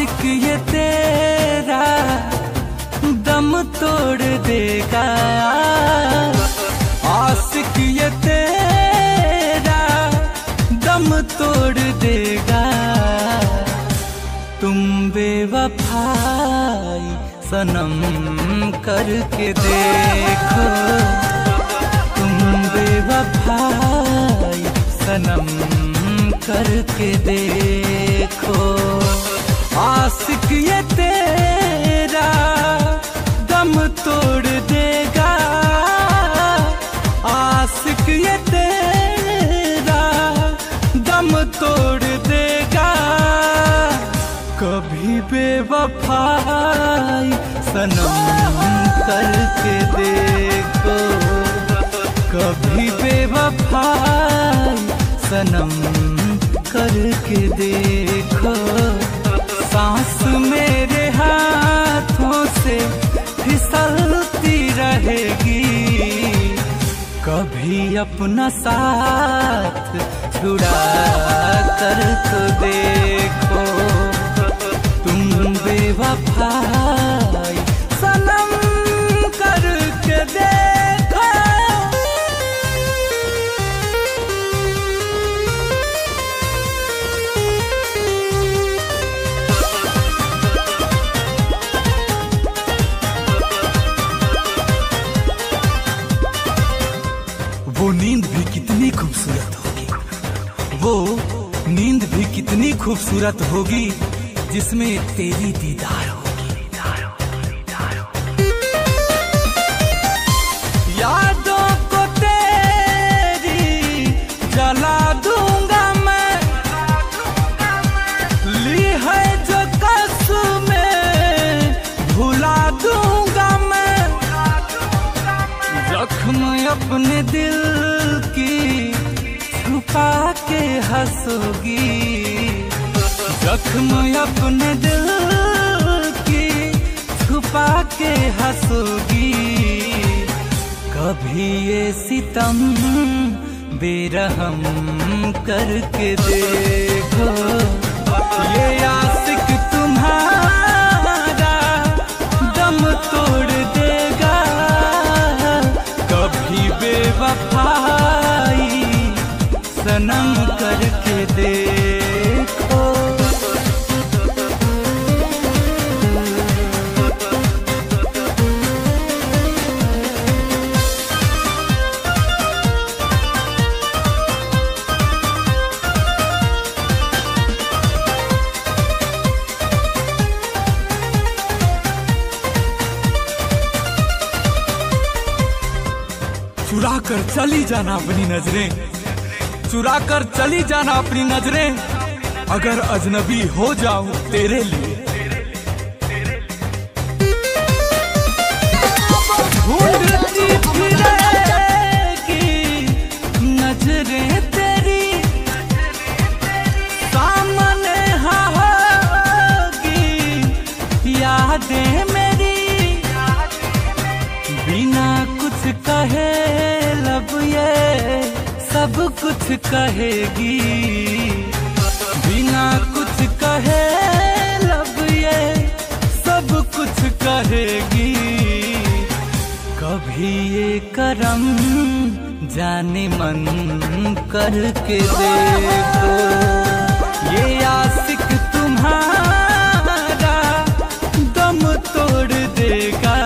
आशिक ये तेरा दम तोड़ देगा, आशिक ये तेरा दम तोड़ देगा। तुम बेवफाई सनम करके देखो, तुम बेवफाई सनम करके देखो। आशिक ये तेरा दम तोड़ देगा, आशिक ये तेरा दम तोड़ देगा। कभी बेवफाई सनम करके देखो, कभी बेवफाई सनम करके देखो। सांस मेरे हाथों से फिसलती रहेगी, कभी अपना साथ छुड़ा कर तो देखो। तुम बेवफाई सनम करके देखो। वो नींद भी कितनी खूबसूरत होगी, वो नींद भी कितनी खूबसूरत होगी जिसमें तेरी दीदार होगी। यादों को तेरी जला दूंगा मैं, ली है जो कसमें भुला दूंगा मैं। जख्म अपने दिल की छुपा के हंसोगी, जख्म अपने दिल की छुपा के हंसोगी। कभी ये सितम बेरहम करके देखो, ये आशिक तुम्हारा दम तोड़ देगा। कभी बेवफाई सनम करके देखो। चुरा कर चली जाना अपनी नजरें, चुरा कर चली जाना अपनी नजरें, अगर अजनबी हो जाऊं तेरे लिए। ढूंढती फिरेगी नजरें तेरी, सामने होगी यादें मेरी। बिना कुछ कहे लब ये सब कुछ कहेगी, बिना कुछ कहे लब ये सब कुछ कहेगी। कभी ये करम जाने मन करके देखो, ये आशिक तुम्हारा दम तोड़ देगा।